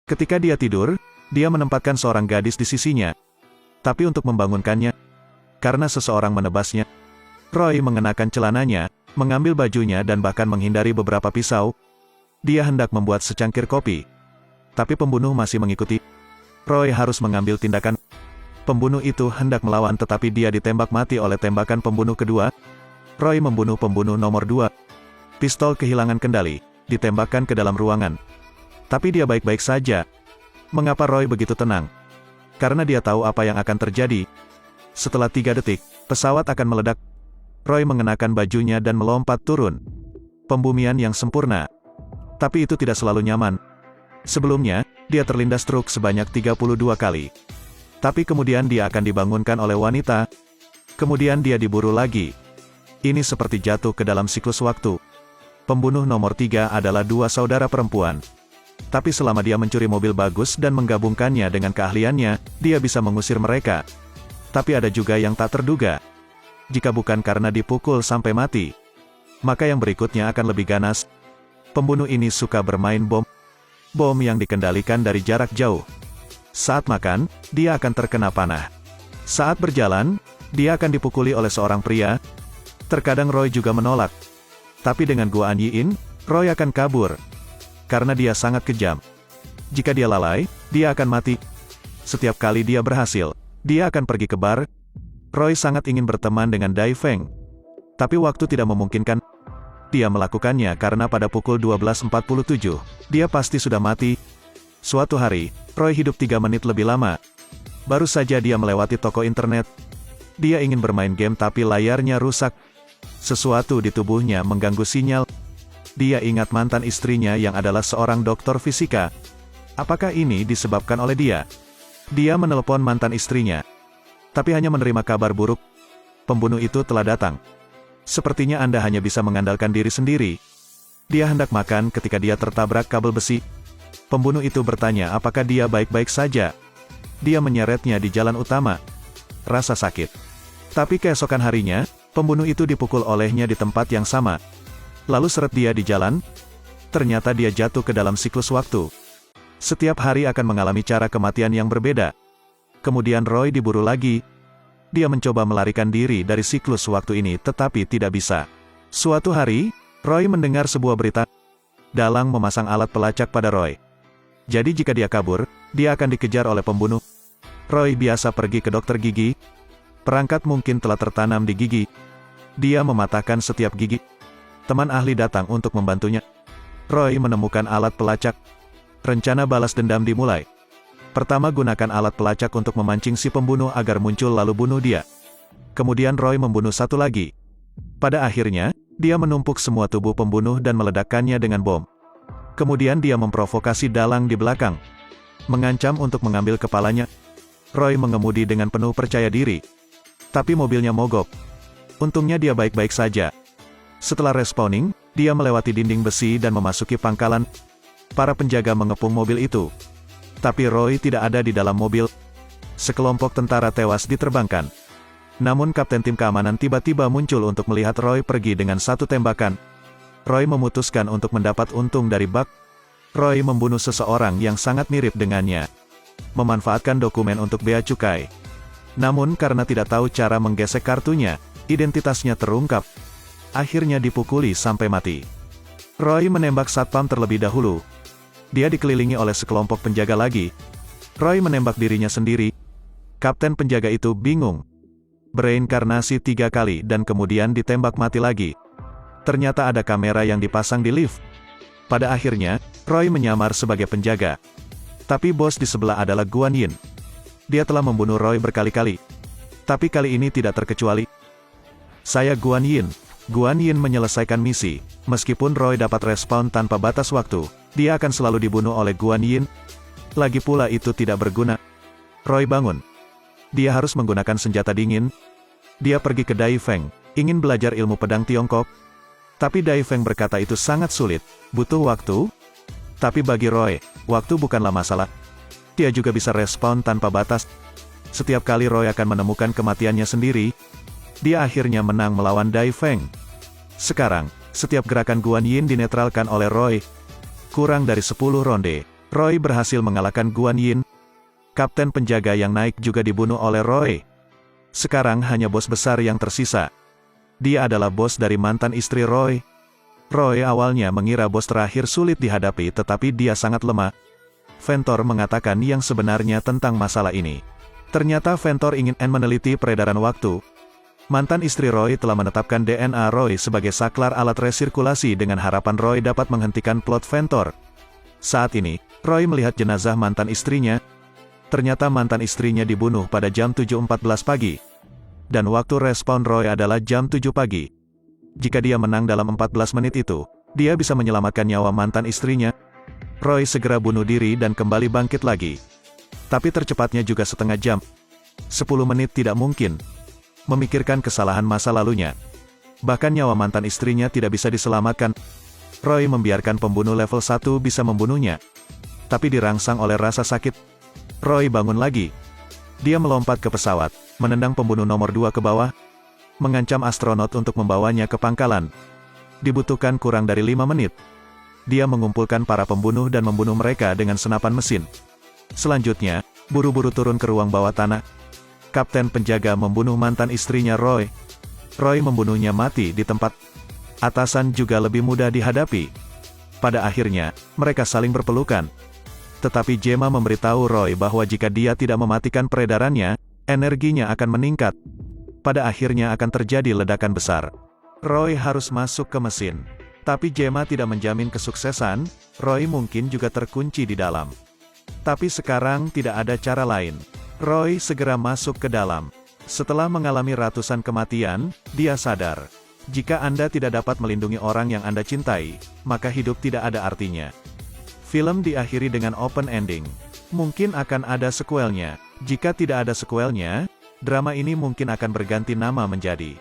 Ketika dia tidur, dia menempatkan seorang gadis di sisinya. Tapi untuk membangunkannya, karena seseorang menebasnya, Roy mengenakan celananya, mengambil bajunya dan bahkan menghindari beberapa pisau. Dia hendak membuat secangkir kopi. Tapi pembunuh masih mengikuti. Roy harus mengambil tindakan. Pembunuh itu hendak melawan tetapi dia ditembak mati oleh tembakan pembunuh kedua. Roy membunuh pembunuh nomor 2. Pistol kehilangan kendali, ditembakkan ke dalam ruangan. Tapi dia baik-baik saja. Mengapa Roy begitu tenang? Karena dia tahu apa yang akan terjadi. Setelah 3 detik, pesawat akan meledak. Roy mengenakan bajunya dan melompat turun. Pembumian yang sempurna. Tapi itu tidak selalu nyaman. Sebelumnya, dia terlindas truk sebanyak 32 kali. Tapi kemudian dia akan dibangunkan oleh wanita. Kemudian dia diburu lagi. Ini seperti jatuh ke dalam siklus waktu. Pembunuh nomor 3 adalah 2 saudara perempuan. Tapi selama dia mencuri mobil bagus dan menggabungkannya dengan keahliannya, dia bisa mengusir mereka. Tapi ada juga yang tak terduga. Jika bukan karena dipukul sampai mati, maka yang berikutnya akan lebih ganas. Pembunuh ini suka bermain bom. Bom yang dikendalikan dari jarak jauh. Saat makan, dia akan terkena panah. Saat berjalan, dia akan dipukuli oleh seorang pria. Terkadang Roy juga menolak. Tapi dengan Guan Yin, Roy akan kabur. Karena dia sangat kejam. Jika dia lalai, dia akan mati. Setiap kali dia berhasil, dia akan pergi ke bar. Roy sangat ingin berteman dengan Dai Feng. Tapi waktu tidak memungkinkan. Dia melakukannya karena pada pukul 12.47, dia pasti sudah mati. Suatu hari, Roy hidup 3 menit lebih lama. Baru saja dia melewati toko internet. Dia ingin bermain game tapi layarnya rusak. Sesuatu di tubuhnya mengganggu sinyal. Dia ingat mantan istrinya yang adalah seorang dokter fisika. Apakah ini disebabkan oleh dia? Dia menelepon mantan istrinya. Tapi hanya menerima kabar buruk. Pembunuh itu telah datang. Sepertinya Anda hanya bisa mengandalkan diri sendiri. Dia hendak makan ketika dia tertabrak kabel besi. Pembunuh itu bertanya apakah dia baik-baik saja. Dia menyeretnya di jalan utama. Rasa sakit. Tapi keesokan harinya, pembunuh itu dipukul olehnya di tempat yang sama. Lalu seret dia di jalan. Ternyata dia jatuh ke dalam siklus waktu. Setiap hari akan mengalami cara kematian yang berbeda. Kemudian Roy diburu lagi. Dia mencoba melarikan diri dari siklus waktu ini tetapi tidak bisa. Suatu hari, Roy mendengar sebuah berita. Dalang memasang alat pelacak pada Roy. Jadi jika dia kabur, dia akan dikejar oleh pembunuh. Roy biasa pergi ke dokter gigi. Perangkat mungkin telah tertanam di gigi. Dia mematahkan setiap gigi. Teman ahli datang untuk membantunya. Roy menemukan alat pelacak. Rencana balas dendam dimulai. Pertama gunakan alat pelacak untuk memancing si pembunuh agar muncul lalu bunuh dia. Kemudian Roy membunuh satu lagi. Pada akhirnya, dia menumpuk semua tubuh pembunuh dan meledakkannya dengan bom. Kemudian dia memprovokasi dalang di belakang. Mengancam untuk mengambil kepalanya. Roy mengemudi dengan penuh percaya diri. Tapi mobilnya mogok. Untungnya dia baik-baik saja. Setelah respawning, dia melewati dinding besi dan memasuki pangkalan. Para penjaga mengepung mobil itu. Tapi Roy tidak ada di dalam mobil. Sekelompok tentara tewas diterbangkan. Namun kapten tim keamanan tiba-tiba muncul untuk melihat Roy pergi dengan satu tembakan. Roy memutuskan untuk mendapat untung dari bug. Roy membunuh seseorang yang sangat mirip dengannya. Memanfaatkan dokumen untuk bea cukai. Namun karena tidak tahu cara menggesek kartunya, identitasnya terungkap. Akhirnya dipukuli sampai mati. Roy menembak satpam terlebih dahulu. Dia dikelilingi oleh sekelompok penjaga lagi. Roy menembak dirinya sendiri. Kapten penjaga itu bingung. Bereinkarnasi 3 kali dan kemudian ditembak mati lagi. Ternyata ada kamera yang dipasang di lift. Pada akhirnya, Roy menyamar sebagai penjaga. Tapi bos di sebelah adalah Guan Yin. Dia telah membunuh Roy berkali-kali. Tapi kali ini tidak terkecuali. Saya Guan Yin. Guan Yin menyelesaikan misi. Meskipun Roy dapat respawn tanpa batas waktu, dia akan selalu dibunuh oleh Guan Yin. Lagi pula itu tidak berguna. Roy bangun. Dia harus menggunakan senjata dingin. Dia pergi ke Dai Feng, ingin belajar ilmu pedang Tiongkok. Tapi Dai Feng berkata itu sangat sulit, butuh waktu. Tapi bagi Roy, waktu bukanlah masalah. Dia juga bisa respawn tanpa batas. Setiap kali Roy akan menemukan kematiannya sendiri, dia akhirnya menang melawan Dai Feng. Sekarang, setiap gerakan Guan Yin dinetralkan oleh Roy. Kurang dari 10 ronde, Roy berhasil mengalahkan Guan Yin. Kapten penjaga yang naik juga dibunuh oleh Roy. Sekarang hanya bos besar yang tersisa. Dia adalah bos dari mantan istri Roy. Roy awalnya mengira bos terakhir sulit dihadapi, tetapi dia sangat lemah. Ventor mengatakan yang sebenarnya tentang masalah ini. Ternyata Ventor ingin meneliti peredaran waktu. Mantan istri Roy telah menetapkan DNA Roy sebagai saklar alat resirkulasi dengan harapan Roy dapat menghentikan plot Ventor. Saat ini, Roy melihat jenazah mantan istrinya. Ternyata mantan istrinya dibunuh pada jam 7.14 pagi. Dan waktu respon Roy adalah jam 7 pagi. Jika dia menang dalam 14 menit itu, dia bisa menyelamatkan nyawa mantan istrinya. Roy segera bunuh diri dan kembali bangkit lagi. Tapi tercepatnya juga setengah jam. 10 menit tidak mungkin. Memikirkan kesalahan masa lalunya. Bahkan nyawa mantan istrinya tidak bisa diselamatkan. Roy membiarkan pembunuh level 1 bisa membunuhnya. Tapi dirangsang oleh rasa sakit. Roy bangun lagi. Dia melompat ke pesawat, menendang pembunuh nomor 2 ke bawah, mengancam astronot untuk membawanya ke pangkalan. Dibutuhkan kurang dari 5 menit. Dia mengumpulkan para pembunuh dan membunuh mereka dengan senapan mesin. Selanjutnya, buru-buru turun ke ruang bawah tanah. Kapten penjaga membunuh mantan istrinya Roy. Roy membunuhnya mati di tempat. Atasan juga lebih mudah dihadapi. Pada akhirnya, mereka saling berpelukan. Tetapi Gemma memberitahu Roy bahwa jika dia tidak mematikan peredarannya, energinya akan meningkat. Pada akhirnya akan terjadi ledakan besar. Roy harus masuk ke mesin. Tapi Gemma tidak menjamin kesuksesan, Roy mungkin juga terkunci di dalam. Tapi sekarang tidak ada cara lain. Roy segera masuk ke dalam. Setelah mengalami ratusan kematian, dia sadar. Jika Anda tidak dapat melindungi orang yang Anda cintai, maka hidup tidak ada artinya. Film diakhiri dengan open ending. Mungkin akan ada sequelnya. Jika tidak ada sequelnya, drama ini mungkin akan berganti nama menjadi